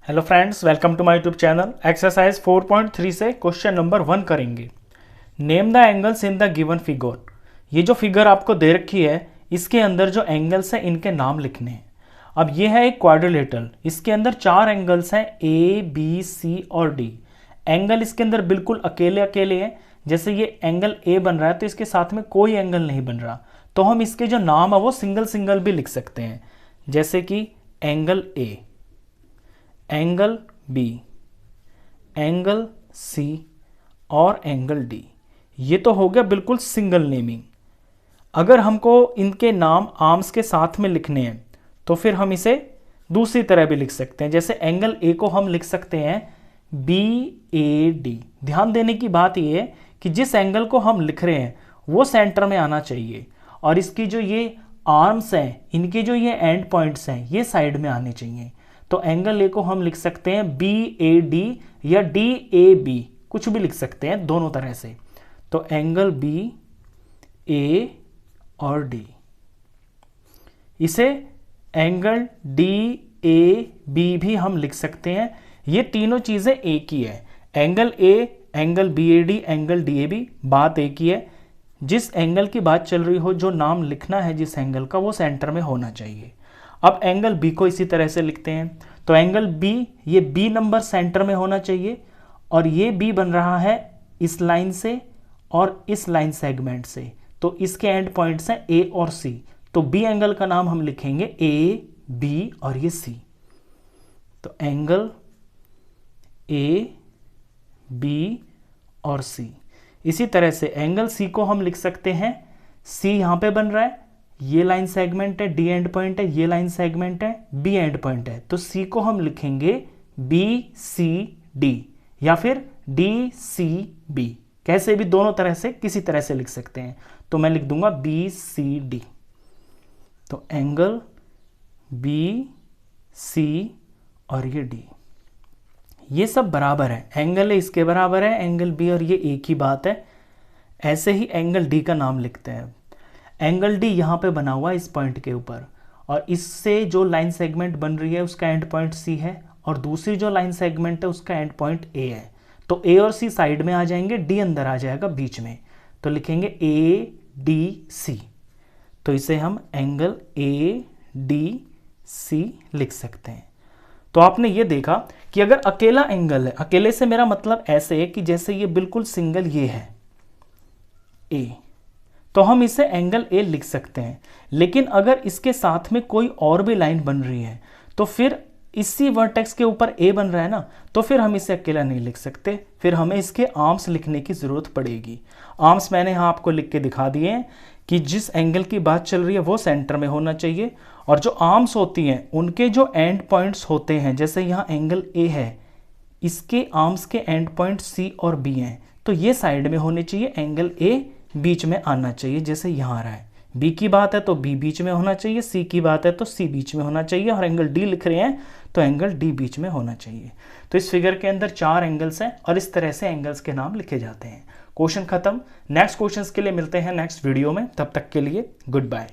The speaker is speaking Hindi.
Hello friends, welcome to my YouTube channel. Exercise 4.3 से क्वेश्चन नंबर 1 करेंगे। Name the angles in the given figure. ये जो फिगर आपको दे रखी है इसके अंदर जो एंगल्स हैं इनके नाम लिखने हैं। अब ये है एक क्वाड्रिलेटरल, इसके अंदर 4 एंगल्स हैं ए बी सी और डी। एंगल इसके अंदर बिल्कुल अकेले अकेले हैं। जैसे ये एंगल ए बन रहा है तो इसके साथ में कोई एंगल नहीं बन रहा, तो हम इसके जो नाम है वो सिंगल सिंगल भी लिख सकते हैं। जैसे कि angle A, angle B, angle C और एंगल डी। ये तो हो गया बिल्कुल सिंगल नेमिंग। अगर हमको इनके नाम आर्म्स के साथ में लिखने हैं तो फिर हम इसे दूसरी तरह भी लिख सकते हैं। जैसे एंगल ए को हम लिख सकते हैं बी ए डी। ध्यान देने की बात यह है कि जिस एंगल को हम लिख रहे हैं वो सेंटर में आना चाहिए और इसकी जो ये आर्म्स हैं, इनके जो ये एंड पॉइंट्स हैं, ये साइड में आने चाहिए। तो एंगल ए को हम लिख सकते हैं बी ए डी या डी ए बी, कुछ भी लिख सकते हैं दोनों तरह से। तो एंगल बी ए और डी, इसे एंगल डी ए बी भी हम लिख सकते हैं। ये तीनों चीजें एक ही है। Angle A, angle B A D, angle D A B, बात एक ही है। जिस एंगल की बात चल रही हो, जो नाम लिखना है जिस एंगल का, वो सेंटर में होना चाहिए। अब एंगल बी को इसी तरह से लिखते हैं। तो एंगल बी, ये बी नंबर सेंटर में होना चाहिए और ये बी बन रहा है इस लाइन से और इस लाइन सेगमेंट से। तो इसके एंड पॉइंट्स हैं ए और सी। तो बी एंगल का नाम हम लिखेंगे ए बी और ये सी। तो एंगल ए बी और सी। इसी तरह से एंगल सी को हम लिख सकते हैं, सी यहां पे बन रहा है, ये लाइन सेगमेंट है, डी एंड पॉइंट है, ये लाइन सेगमेंट है, बी एंड पॉइंट है। तो सी को हम लिखेंगे बी सी डी या फिर डी सी बी। कैसे भी, दोनों तरह से, किसी तरह से लिख सकते हैं। तो मैं लिख दूंगा बी सी डी। तो एंगल बी सी और ये डी, ये सब बराबर है। एंगल ए इसके बराबर है, एंगल बी और ये एक ही बात है। ऐसे ही एंगल डी का नाम लिखते हैं। एंगल डी यहाँ पे बना हुआ है इस पॉइंट के ऊपर और इससे जो लाइन सेगमेंट बन रही है उसका एंड पॉइंट सी है और दूसरी जो लाइन सेगमेंट है उसका एंड पॉइंट ए है। तो ए और सी साइड में आ जाएंगे, डी अंदर आ जाएगा बीच में। तो लिखेंगे ए डी सी। तो इसे हम एंगल ए डी सी लिख सकते हैं। तो आपने ये देखा कि अगर अकेला एंगल है, अकेले से मेरा मतलब ऐसे है कि जैसे ये बिल्कुल सिंगल ये है ए, तो हम इसे एंगल ए लिख सकते हैं। लेकिन अगर इसके साथ में कोई और भी लाइन बन रही है तो फिर इसी वर्टेक्स के ऊपर ए बन रहा है ना, तो फिर हम इसे अकेला नहीं लिख सकते, फिर हमें इसके आर्म्स लिखने की जरूरत पड़ेगी। आर्म्स मैंने यहाँ आपको लिख के दिखा दिए हैं कि जिस एंगल की बात चल रही है वो सेंटर में होना चाहिए और जो आर्म्स होती हैं उनके जो एंड पॉइंट्स होते हैं, जैसे यहाँ एंगल ए है, इसके आर्म्स के एंड पॉइंट सी और बी हैं, तो ये साइड में होने चाहिए, एंगल ए बीच में आना चाहिए। जैसे यहाँ आ रहा है, बी की बात है तो बी बीच में होना चाहिए, सी की बात है तो सी बीच में होना चाहिए और एंगल डी लिख रहे हैं तो एंगल डी बीच में होना चाहिए। तो इस फिगर के अंदर 4 एंगल्स हैं और इस तरह से एंगल्स के नाम लिखे जाते हैं। क्वेश्चन खत्म। नेक्स्ट क्वेश्चंस के लिए मिलते हैं नेक्स्ट वीडियो में। तब तक के लिए गुड बाय।